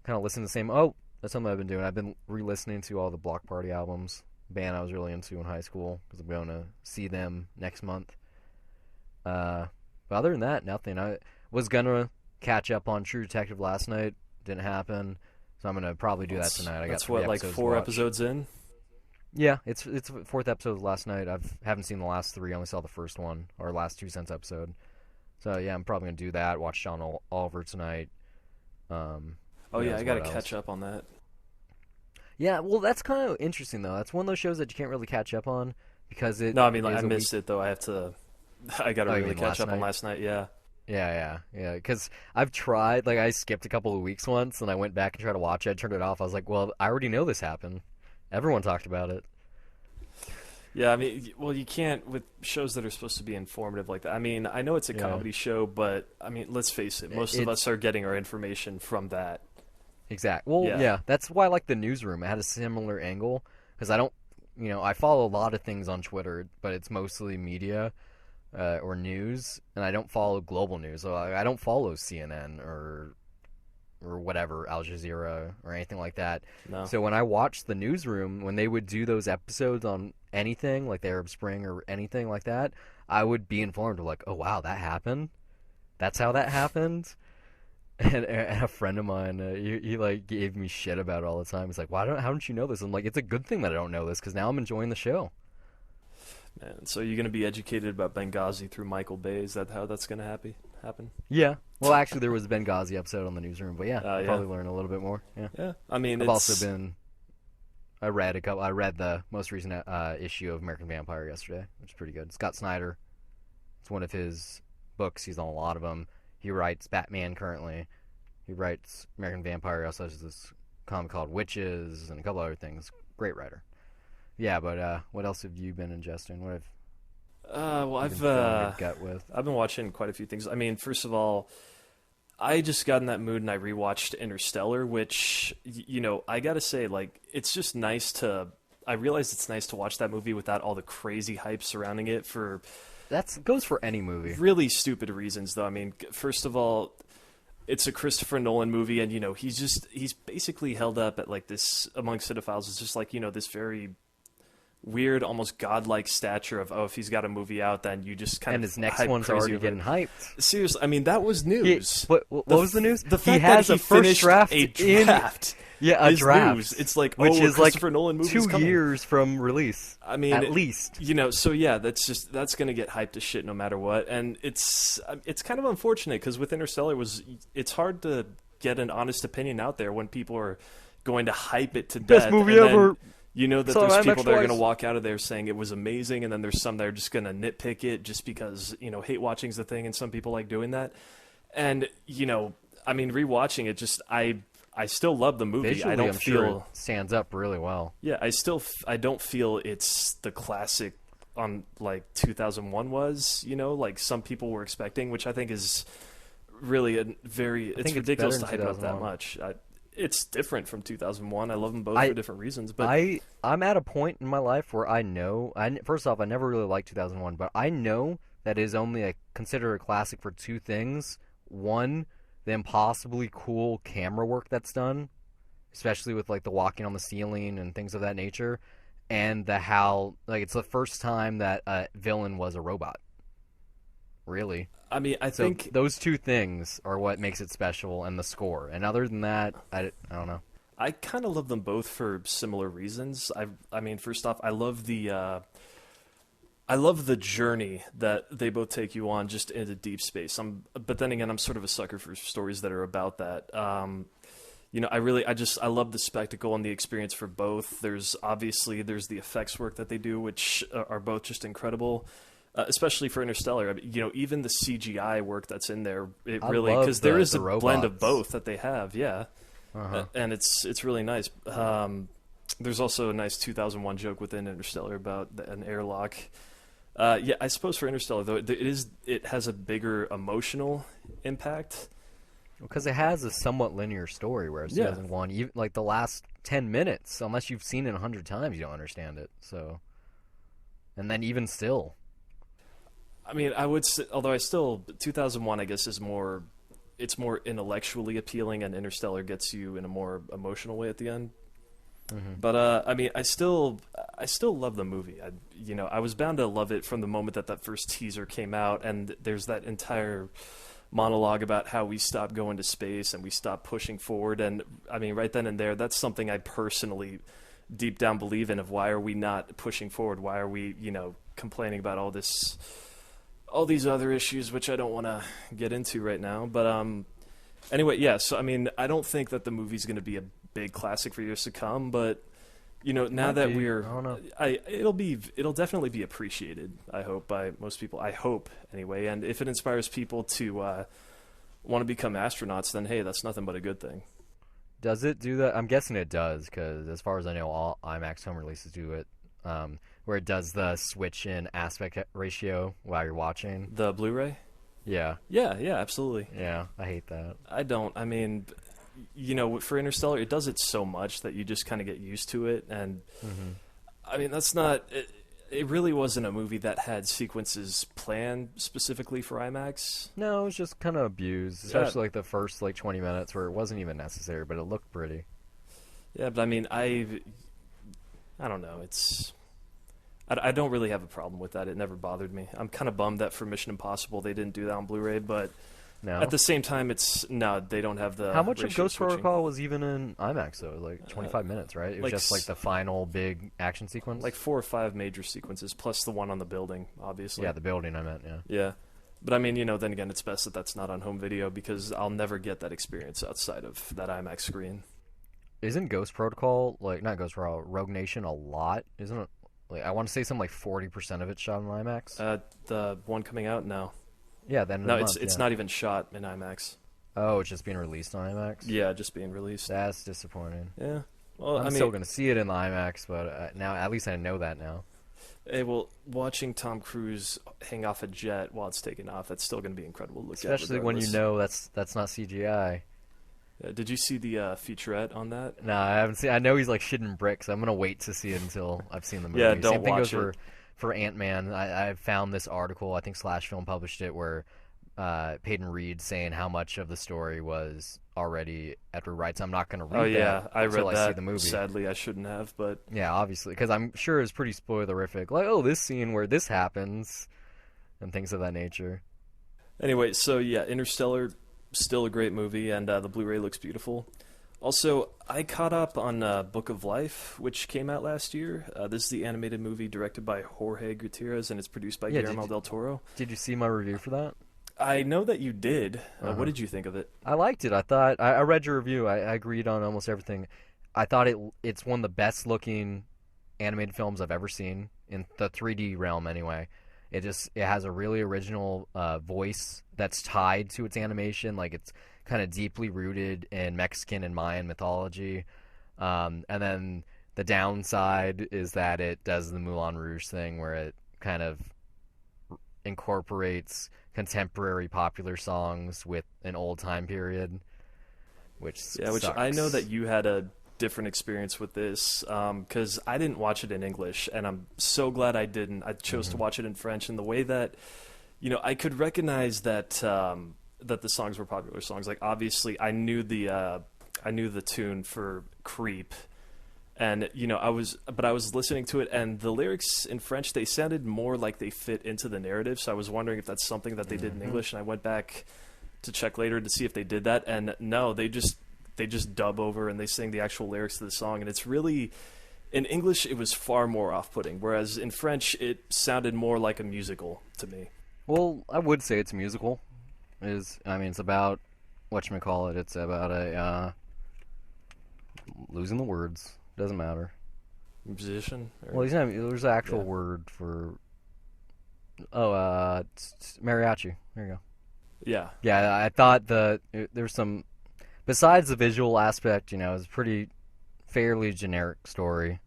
kind of listening to the same. Oh, that's something I've been doing. I've been re-listening to all the Block Party albums. Band I was really into in high school because I'm going to see them next month. But other than that, nothing. I was gonna catch up on True Detective last night. Didn't happen, so I'm gonna probably do that tonight. I got That's 3 what, like episodes to 4 watch. episodes in. Yeah, it's fourth episode last night. Haven't seen the last 3. I only saw the first one or last 2 cents episode. So yeah, I'm probably gonna do that. Watch Sean Oliver tonight. Oh who yeah, knows I gotta what else. catch up on that. Yeah, well, that's kind of interesting though. That's one of those shows that you can't really catch up on because it. No, I mean like, is I a missed week. it though. I have to. I gotta Oh, you really mean catch last up on night? last night. Yeah. Yeah. Because I've tried. Like I skipped a couple of weeks once, and I went back and tried to watch it. I turned it off. I was like, well, I already know this happened. Everyone talked about it. Yeah, I mean, well, you can't with shows that are supposed to be informative like that. I mean, I know it's a Yeah. comedy show, but I mean, let's face it, most of It's us are getting our information from that. exact. Well, Yeah. yeah. That's why I like the newsroom. It had a similar angle because I don't. I follow a lot of things on Twitter, but it's mostly media or news, and I don't follow global news. So I don't follow CNN or whatever, Al Jazeera or anything like that. No. So when I watched the newsroom, when they would do those episodes on anything like the Arab Spring or anything like that, I would be informed of like, oh wow, that happened. That's how that happened. And a friend of mine, he like gave me shit about it all the time. He's like, how don't you know this? I'm like, it's a good thing that I don't know this because now I'm enjoying the show. Man, so you're gonna be educated about Benghazi through Michael Bay? Is that how that's gonna happen? Yeah. Well, actually, there was a Benghazi episode on the newsroom, but yeah, Yeah. probably learn a little bit more. Yeah. Yeah. I mean, I've it's also been. I read the most recent issue of American Vampire yesterday, which is pretty good. Scott Snyder. It's one of his books. He's on a lot of them. He writes Batman currently. He writes American Vampire. He also has this comic called Witches and a couple other things. Great writer. Yeah, but what else have you been ingesting? What have well, you I've been filling your gut with? I've been watching quite a few things. I mean, first of all, I just got in that mood and I rewatched Interstellar, which I gotta say, like, it's just nice to. I realized it's nice to watch that movie without all the crazy hype surrounding it for That goes for any movie. really stupid reasons, though. I mean, first of all, it's a Christopher Nolan movie, and he's basically held up at like this among cinephiles is just like this very weird, almost godlike stature of if he's got a movie out, then you just kind And of his next hype one's crazy already over getting it. hyped. Seriously, I mean that was news. What was the news? The He fact has that a he first finished draft a in- draft. Yeah, a is draft. news. It's like which a is like Christopher Nolan movie's 2 coming. years from release. I mean, at least. So yeah, that's gonna get hyped to shit no matter what, and it's kind of unfortunate because with Interstellar it's hard to get an honest opinion out there when people are going to hype it to Best death. movie and ever. Then, that Saw there's IMAX people that are going to twice. walk out of there saying it was amazing, and then there's some that are just going to nitpick it just because hate watching's the thing, and some people like doing that. And I mean, rewatching it, just I still love the movie. Visually, I don't I'm feel sure it stands up really well. yeah, I don't feel it's the classic on like 2001 was, like some people were expecting, which I think is really it's think it's ridiculous to better hype than it up that 2001. much. It's different from 2001. I love them both I- for different reasons, but I'm at a point in my life where I know. First off, I never really liked 2001, but I know that is only considered a classic for 2 things. One, the impossibly cool camera work that's done, especially with like the walking on the ceiling and things of that nature, and the how like it's the first time that a villain was a robot. Really. I mean, I So think those two things are what makes it special, and the score. And other than that, I don't know. I kind of love them both for similar reasons. I mean, first off, I love the journey that they both take you on just into deep space. But then again, I'm sort of a sucker for stories that are about that. I love the spectacle and the experience for both. There's the effects work that they do, which are both just incredible. Especially for Interstellar, I mean, even the CGI work that's in there, I really, love because there is the a blend of robots. both that they have, yeah, Uh-huh. and it's really nice. There's also a nice 2001 joke within Interstellar about an airlock. Yeah, I suppose for Interstellar though, it has a bigger emotional impact. Because it has a somewhat linear story, whereas Yeah, 2001, even like the last 10 minutes, unless you've seen it 100 times, you don't understand it. So, and then even still, I mean, I would say, although 2001, I guess, it's more intellectually appealing, and Interstellar gets you in a more emotional way at the end. hmm But I mean, I still love the movie. I was bound to love it from the moment that first teaser came out, and there's that entire monologue about how we stopped going to space and we stopped pushing forward. And I mean, right then and there, that's something I personally deep down believe in. Of why are we not pushing forward? Why are we, complaining about all these other issues, which I don't want to get into right now. But anyway, yeah. So I mean, I don't think that the movie's going to be a big classic for years to come. But now might that be. we're, I don't know. it'll definitely be appreciated. I hope by most people. I hope anyway. And if it inspires people to want to become astronauts, then hey, that's nothing but a good thing. Does it do that? I'm guessing it does, because as far as I know, all IMAX home releases do it, where it does the switch in aspect ratio while you're watching. The Blu-ray. Yeah, Yeah, yeah, absolutely. yeah, I hate that. I don't. I mean, for Interstellar, it does it so much that you just kind of get used to it. And hmm I mean, that's not. It really wasn't a movie that had sequences planned specifically for IMAX. No, it was just kind of abused, Yeah, especially like the first like 20 minutes where it wasn't even necessary, but it looked pretty. yeah, but I mean, I don't know. I don't really have a problem with that. It never bothered me. I'm kind of bummed that for Mission Impossible they didn't do that on Blu-ray, but at No. the same time, they don't have the How much of ratio Ghost switching. Protocol was even in IMAX though? Like Uh, 25 minutes, right? It was like just like the final big action sequence. like 4 or 5 major sequences plus the one on the building, obviously. Yeah, the building I meant. Yeah. Yeah. But I mean, then again, it's best that that's not on home video because I'll never get that experience outside of that IMAX screen. Isn't Ghost Protocol like not Ghost Protocol, Rogue Nation a lot? Isn't it? Like I want to say something like 40% of it shot in IMAX. The one coming out, no. Yeah, then No, the it's month, it's yeah. not even shot in IMAX. Oh, it's just being released on IMAX. Yeah, just being released. That's disappointing. Yeah. Well, I'm I still mean, gonna see it in the IMAX, but now at least I know that now. hey, well, watching Tom Cruise hang off a jet while it's taking off, that's still going to be incredible to look at. Especially when you regardless. know that's not CGI. Did you see the featurette on that? No, I haven't seen. I know he's like shitting bricks. I'm gonna wait to see it until I've seen the movie. Yeah, don't Same thing goes watch it. for Ant-Man. I found this article. I think Slash Film published it where Peyton Reed saying how much of the story was already Edward Wright's. I'm not gonna read Oh yeah, that I until read I see that. the movie. Sadly, I shouldn't have, but Yeah, obviously, because I'm sure it's pretty spoilerific. Like, oh, this scene where this happens, and things of that nature. anyway, so yeah, Interstellar, still a great movie, and the Blu-ray looks beautiful. Also, I caught up on Book of Life, which came out last year. This is the animated movie directed by Jorge Gutierrez, and it's produced by Yeah, Guillermo del Toro. Did you see my review for that? I know that you did. Uh-huh. What did you think of it? I liked it. I thought I read your review. I agreed on almost everything. I thought it's one of the best looking animated films I've ever seen in the 3D realm. Anyway, it has a really original voice that's tied to its animation. Like it's kind of deeply rooted in Mexican and Mayan mythology. And then the downside is that it does the Moulin Rouge thing where it kind of incorporates contemporary popular songs with an old time period, which Yeah, which sucks. I know that you had a different experience with this because I didn't watch it in English, and I'm so glad I didn't. I chose to watch it in French, and the way that I could recognize that that the songs were popular songs. Like obviously, I knew the tune for "Creep," and I was listening to it, and the lyrics in French, they sounded more like they fit into the narrative. So I was wondering if that's something that they did in English, and I went back to check later to see if they did that, and no, they just dub over and they sing the actual lyrics to the song, and it's really, in English it was far more off-putting, whereas in French it sounded more like a musical to me. Well, I would say it's a musical. It's about whatchamacallit. It's about a losing the words. Doesn't matter. Musician? Or... Well, there's an actual word for. Mariachi. There you go. Yeah. Yeah, I thought there's some. Besides the visual aspect, it's a pretty fairly generic story.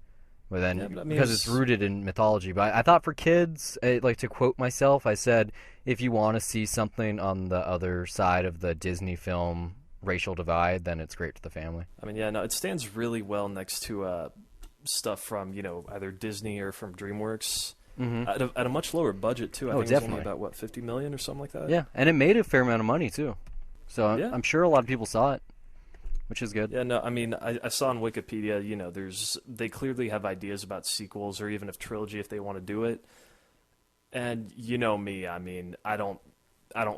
But then, because it's rooted in mythology. But I thought for kids, like to quote myself, I said, if you want to see something on the other side of the Disney film racial divide, then it's great for the family. I mean, yeah, no, it stands really well next to stuff from, either Disney or from DreamWorks. Mm-hmm. At a much lower budget, too. I think definitely. It was only about, $50 million or something like that? Yeah, and it made a fair amount of money, too. So I'm sure a lot of people saw it, which is good. Yeah, no, I mean, I saw on Wikipedia, they clearly have ideas about sequels or even a trilogy if they want to do it. And you know me, I mean, I don't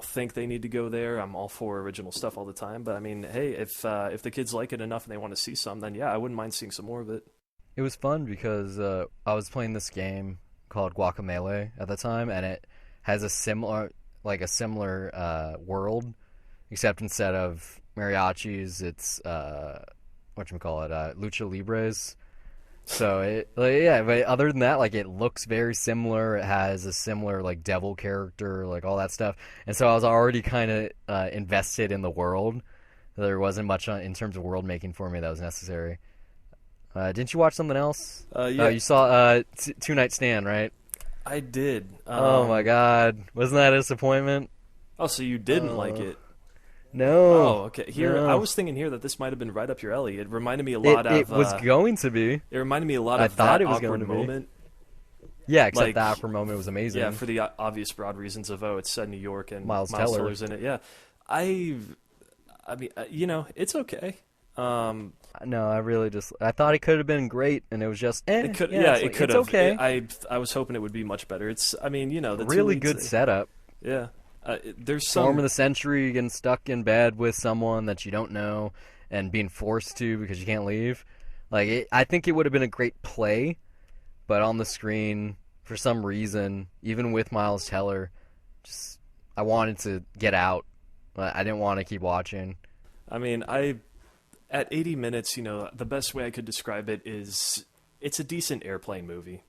think they need to go there. I'm all for original stuff all the time. But I mean, hey, if the kids like it enough and they want to see some, then yeah, I wouldn't mind seeing some more of it. It was fun because I was playing this game called Guacamelee at the time, and it has a similar world, except instead of mariachis, it's lucha libres. So but other than that, like, it looks very similar. It has a similar like devil character, like all that stuff. And so I was already kind of invested in the world. There wasn't much in terms of world making for me that was necessary. Didn't you watch something else? Yeah. You saw Two Night Stand, right? I did. Oh my God, wasn't that a disappointment? Oh, so you didn't like it? No. Oh, okay. No. I was thinking here that this might have been right up your alley. It reminded me a lot of. It was going to be. It reminded me a lot of I thought that it was awkward going to be. moment. Yeah, except that awkward moment was amazing. Yeah, for the obvious broad reasons of it's set in New York and Miles Teller's in it. Yeah, I mean, it's okay. No, I really I thought it could have been great, and it was just it could. Yeah, it could have. It's okay. I was hoping it would be much better. It's. I mean, the really good setup. Yeah. There's some Storm of the century, getting stuck in bed with someone that you don't know and being forced to because you can't leave. I think it would have been a great play, but on the screen, for some reason, even with Miles Teller, I wanted to get out. I didn't want to keep watching. I mean, at 80 minutes, the best way I could describe it is it's a decent airplane movie.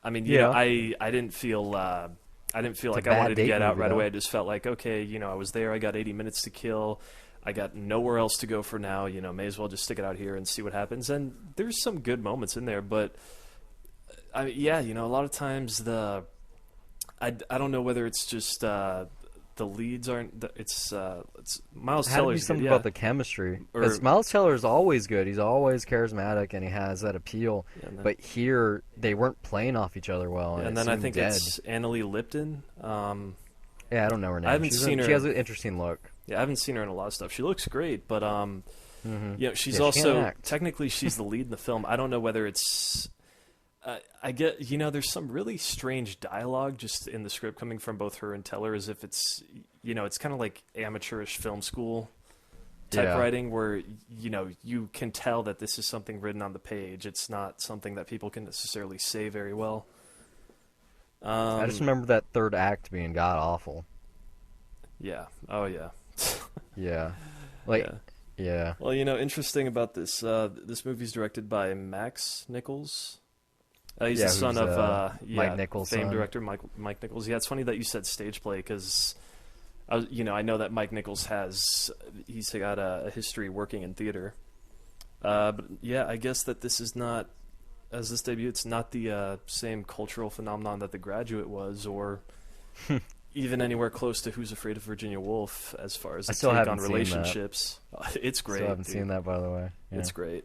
I mean, I didn't feel like I wanted to get out right away. I just felt like, okay, I was there. I got 80 minutes to kill. I got nowhere else to go for now. May as well just stick it out here and see what happens. And there's some good moments in there, but a lot of times I don't know whether it's just the leads aren't. It's Miles Teller's. Had to be something about the chemistry. Because Miles Teller is always good. He's always charismatic, and he has that appeal. Yeah, but here, they weren't playing off each other well. And then I think it's Annalie Lipton. Yeah, I don't know her name. I haven't seen her. She has an interesting look. Yeah, I haven't seen her in a lot of stuff. She looks great, but she's she also technically she's the lead in the film. I don't know whether it's. I get, there's some really strange dialogue just in the script coming from both her and Teller, as if it's, it's kind of like amateurish film school type writing where, you can tell that this is something written on the page. It's not something that people can necessarily say very well. I just remember that third act being god-awful. Yeah. Oh, yeah. Yeah. Yeah. Well, interesting about this, this movie's directed by Max Nichols. He's the son of Mike Nichols' famed son. director Mike Nichols. Yeah, it's funny that you said stage play because, I know that Mike Nichols he's got a history working in theater. But yeah, I guess that this is not, as this debut, it's not the same cultural phenomenon that The Graduate was, or even anywhere close to Who's Afraid of Virginia Woolf as far as the take on relationships. It's great. Still haven't seen that, by the way. Yeah. It's great.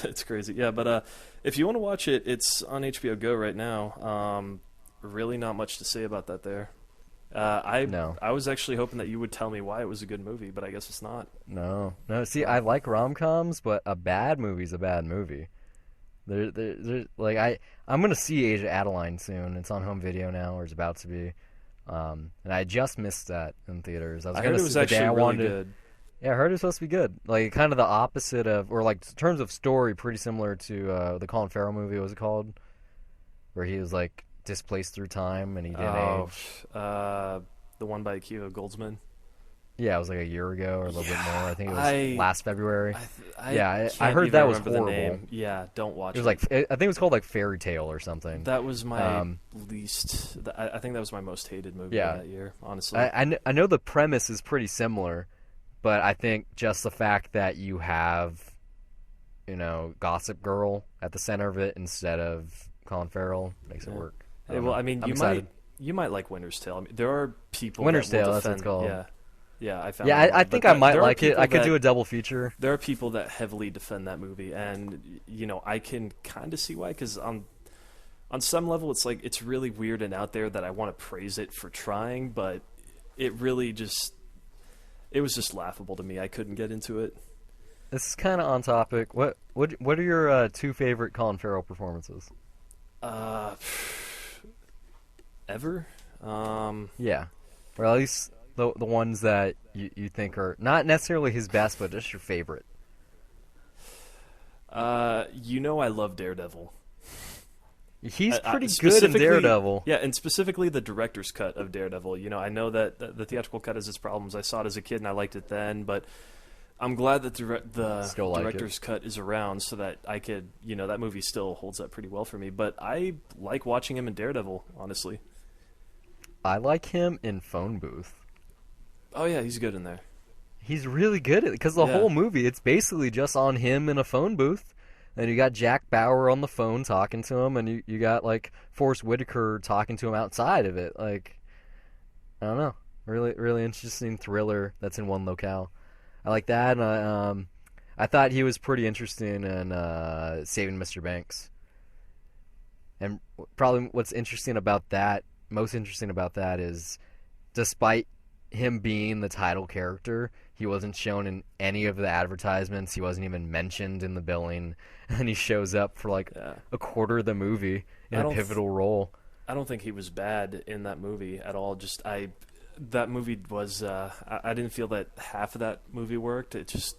It's crazy. Yeah, but if you want to watch it, it's on HBO Go right now. Really not much to say about that there. I No, I was actually hoping that you would tell me why it was a good movie, but I guess it's not. no. See, I like rom-coms, but a bad movie's a bad movie. Like I'm gonna see Age of Adeline soon. It's on home video now, or it's about to be. And I just missed that in theaters. I was I heard gonna it see was the day actually I really wanted. good. Yeah, I heard it's supposed to be good. Like kind of the opposite of, or like in terms of story, pretty similar to the Colin Farrell movie. What was it called? Where he was like displaced through time and he didn't Oh, age. the one by Akiva Goldsman. Yeah, it was like a year ago or a little bit more. Yeah, I think it was last February. I Yeah, I can't heard even that was remember the horrible. name. Yeah, don't It watch was it. like I think it was called like Fairy Tale or something. That was my Um, least. I think that was my most hated movie yeah, of that year. Honestly, I know the premise is pretty similar, but I think just the fact that you have, Gossip Girl at the center of it instead of Colin Farrell makes it yeah. work. I Hey, don't well, know. I mean, I'm excited. you might like Winter's Tale. I mean, there are people Winter's that will Tale, that's what it's defend. called. Yeah, yeah, I found Yeah, that I online. think But I might there are like it. people I could do that a double feature. there are people that heavily defend that movie, and I can kind of see why. Because on some level, it's like it's really weird and out there that I want to praise it for trying, but it was just laughable to me. I couldn't get into it. This is kind of on topic. What are your two favorite Colin Farrell performances? Uh, ever? Yeah, or at least the ones that you think are not necessarily his best, but just your favorite. I love Daredevil. He's pretty good in Specifically, Daredevil. yeah, and specifically the director's cut of Daredevil. I know that the theatrical cut has its problems. I saw it as a kid and I liked it then, but I'm glad that the Still like it. director's cut is around so that I could, that movie still holds up pretty well for me. But I like watching him in Daredevil, honestly. I like him in Phone Booth. Oh yeah, he's good in there. He's really good at it because the Yeah. whole movie it's basically just on him in a phone booth, and you got Jack Bauer on the phone talking to him, and you got like Forrest Whitaker talking to him outside of it. Like I don't know, really interesting thriller that's in one locale. I like that, and I thought he was pretty interesting in Saving Mr. Banks. And probably what's most interesting about that is, despite him being the title character, he wasn't shown in any of the advertisements. He wasn't even mentioned in the billing, and he shows up for like Yeah. a quarter of the movie in I a don't pivotal role. I don't think he was bad in that movie at all. Just that movie was. I didn't feel that half of that movie worked. It just,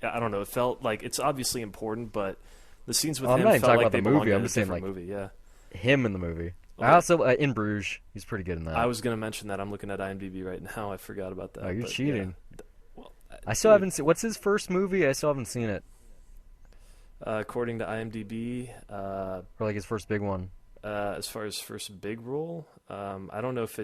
I don't know. It felt like it's obviously important, but the scenes with I'm him not even felt talking like about they the belonged movie. in I'm a just saying different like movie. Yeah. him in the movie. Okay. I also in Bruges, he's pretty good in that. I was gonna mention that. I'm looking at IMDb right now. I forgot about that. Oh, you're but cheating. Yeah. Well, I still haven't seen. What's his first movie? I still haven't seen it. according to IMDb, Or like his first big one. as far as first big role, I don't know if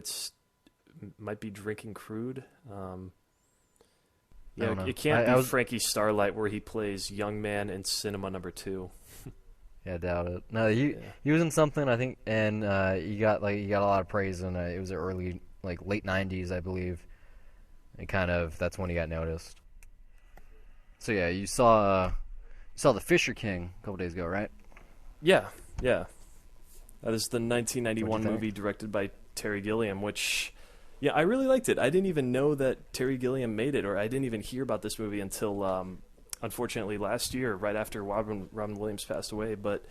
might be Drinking Crude. I don't know. It can't I be was- Frankie Starlight where he plays young man in Cinema Number 2. Yeah, I doubt it. No, he Yeah. he was in something I think, and he got a lot of praise, and it was early late '90s, I believe. And that's when he got noticed. So yeah, you saw The Fisher King a couple days ago, right? Yeah, yeah. That is the 1991 What'd you think? movie directed by Terry Gilliam, which, yeah, I really liked it. I didn't even know that Terry Gilliam made it, or I didn't even hear about this movie until, unfortunately, last year, right after Robin Williams passed away. But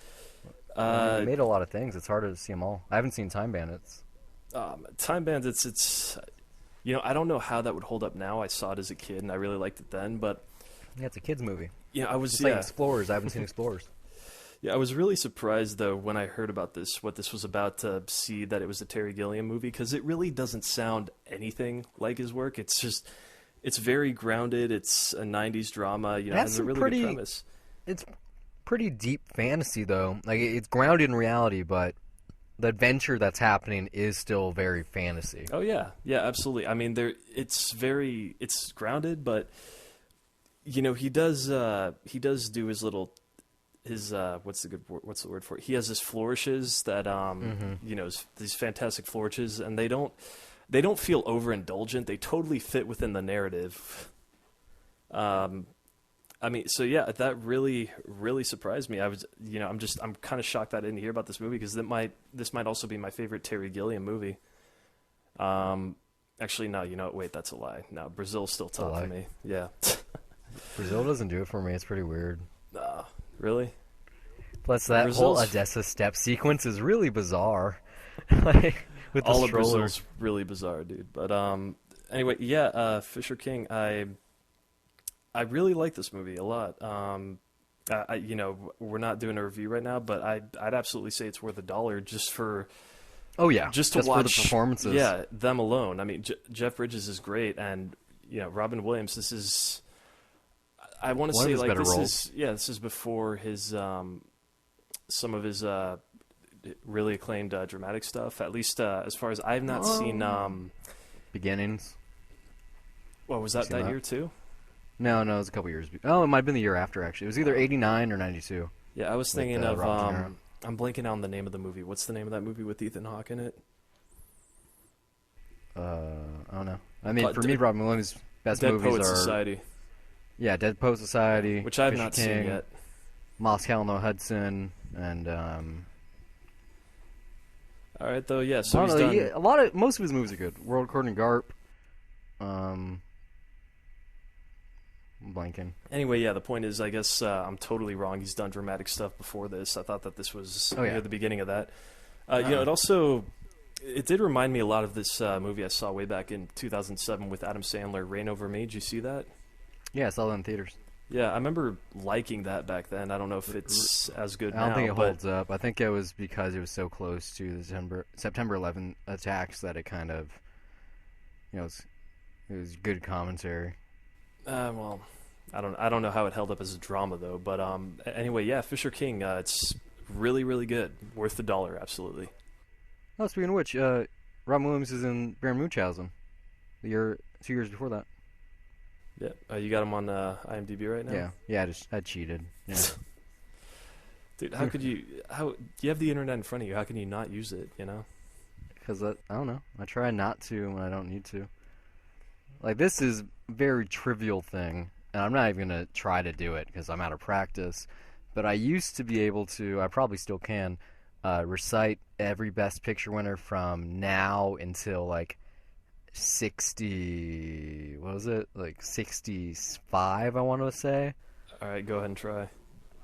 He made a lot of things. It's hard to see them all. I haven't seen Time Bandits. Time Bandits, I don't know how that would hold up now. I saw it as a kid, and I really liked it then. But Yeah, it's a kids movie. I was It's like Explorers. I haven't seen Explorers. Yeah, I was really surprised though when I heard about what this was about, to see that it was a Terry Gilliam movie, because it really doesn't sound anything like his work. It's very grounded. It's a '90s drama. It has a really good premise. It's pretty deep fantasy though. Like it's grounded in reality, but the adventure that's happening is still very fantasy. Oh yeah, yeah, absolutely. I mean, it's grounded, but he does do his what's the word for it? He has his flourishes that these fantastic flourishes, and they don't feel overindulgent. They totally fit within the narrative. I mean, so yeah, that really, really surprised me. I was, I'm kind of shocked that I didn't hear about this movie, because this might also be my favorite Terry Gilliam movie. Actually, no. You know what? Wait, that's a lie. No, Brazil's still It's a top for lie. me. Yeah. Brazil doesn't do it for me. It's pretty weird. Really? Plus, that whole Brazil's Odessa step sequence is really bizarre. Like, with the all of stroller. Brazil's really bizarre, dude. But anyway, yeah. Fisher King. I really like this movie a lot. We're not doing a review right now, but I'd absolutely say it's worth $1 just for Oh yeah, just to just watch. for the performances. Yeah, them alone. I mean, Jeff Bridges is great, and Robin Williams. This is, I want to One of say, his like better this roles. is, yeah, this is before his some of his really acclaimed dramatic stuff. At least as far as I've not seen. Beginnings. What was You that seen that? year too? No, it was a couple years. Oh, it might have been the year after actually. It was either '89 or '92. Yeah, I was With, thinking of. Robert De Niro. I'm blanking on the name of the movie. What's the name of that movie with Ethan Hawke in it? I don't know. I mean, But for me, Robin Williams' best Dead movies Poets are Society, Dead Poet Society, which I've Fisher not King, seen yet. Moscow No Hudson, and All right, though, yeah. I So don't he's know. done. Most of his movies are good. World According to Garp. I'm blanking. Anyway, yeah. The point is, I guess I'm totally wrong. He's done dramatic stuff before this. I thought that this was Oh, yeah. near the beginning of that. It did remind me a lot of this movie I saw way back in 2007 with Adam Sandler, Reign Over Me. Did you see that? Yeah, I saw that in theaters. Yeah, I remember liking that back then. I don't know if it's as good I don't now, think it but holds up. I think it was because it was so close to the September 11 attacks that it kind of, it was good commentary. well, I don't know how it held up as a drama though. But anyway, yeah, Fisher King. It's really really good, worth $1, absolutely. Oh, speaking of which, Robin Williams is in Baron Munchausen, 2 years before that. Yeah, you got him on IMDb right now. Yeah, I cheated. Yeah. Dude, how could you? How you have the internet in front of you? How can you not use it? You know. Because I don't know. I try not to when I don't need to. Like, this is a very trivial thing, and I'm not even going to try to do it because I'm out of practice. But I used to be able to, I probably still can, recite every Best Picture winner from now until, like, 60, what was it? Like, 65, I want to say. All right, go ahead and try.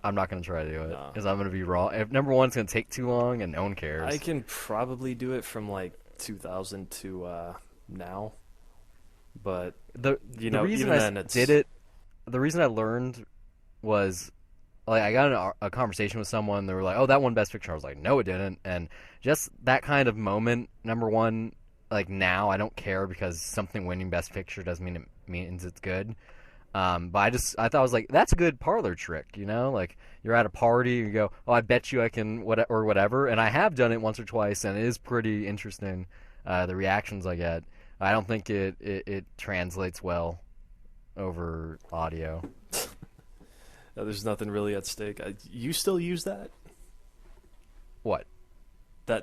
I'm not going to try to do it No. because I'm going to be wrong. If number one's going to take too long and no one cares. I can probably do it from like 2000 to now, but The reason even I then it's did it, the reason I learned was, like, I got in a conversation with someone. They were like, "Oh, that won Best Picture." I was like, "No, it didn't." And just that kind of moment, number one, like, now I don't care because something winning Best Picture doesn't mean it means it's good. But I thought, I was like, that's a good parlor trick, like, you're at a party, you go, oh, I bet you I can, or whatever, and I have done it once or twice, and it is pretty interesting, the reactions I get. I don't think it translates well over audio. there's nothing really at stake. You still use that What?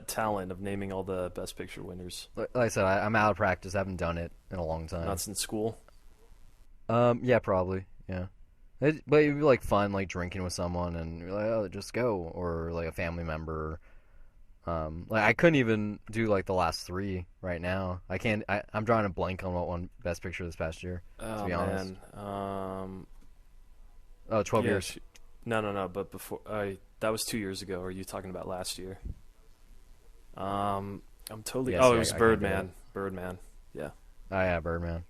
talent of naming all the Best Picture winners? Like I said, I'm out of practice. I haven't done it in a long time. Not since school. Yeah, probably, yeah. But it'd be, like, fun, like, drinking with someone, and you're like, oh, just go, or, like, a family member. Like, I couldn't even do, like, the last three right now. I can't. I'm drawing a blank on what won Best Picture this past year. To be honest. Man. 12 Yeah, years. No. But before, that was 2 years ago. Or are you talking about last year? I'm totally. Yeah, see, it was I can't do Birdman. Birdman. Yeah. Oh yeah, Birdman.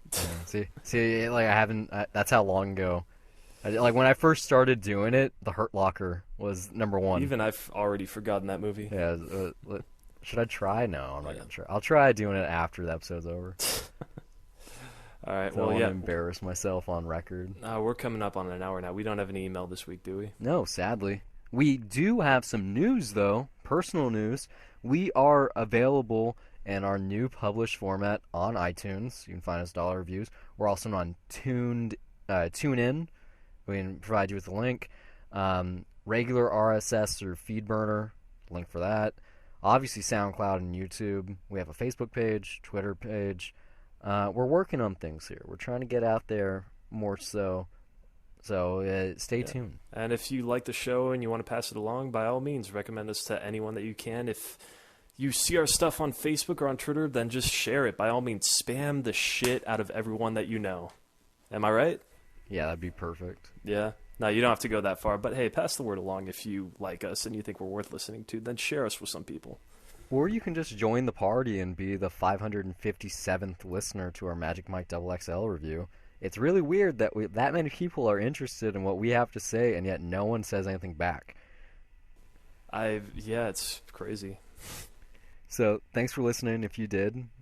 Yeah. See, like, I haven't. That's how long ago. Like, when I first started doing it, The Hurt Locker was number one. Even I've already forgotten that movie. Yeah. Should I try? No, I'm not gonna try. I'll try doing it after the episode's over. All right. I don't Well, want yeah. to embarrass myself on record. We're coming up on an hour now. We don't have any email this week, do we? No, sadly. We do have some news, though. Personal news. We are available in our new published format on iTunes. You can find us dollar reviews. We're also on TuneIn. We can provide you with a link. Regular RSS through FeedBurner. Link for that. Obviously, SoundCloud and YouTube. We have a Facebook page, Twitter page. We're working on things here. We're trying to get out there more so. So stay tuned. And if you like the show and you want to pass it along, by all means, recommend us to anyone that you can. If you see our stuff on Facebook or on Twitter, then just share it. By all means, spam the shit out of everyone that you know. Am I right? Yeah, that'd be perfect. Yeah. No, you don't have to go that far, but hey, pass the word along if you like us and you think we're worth listening to. Then share us with some people. Or you can just join the party and be the 557th listener to our Magic Mike XXL review. It's really weird that that many people are interested in what we have to say, and yet no one says anything back. Yeah, it's crazy. So, thanks for listening if you did.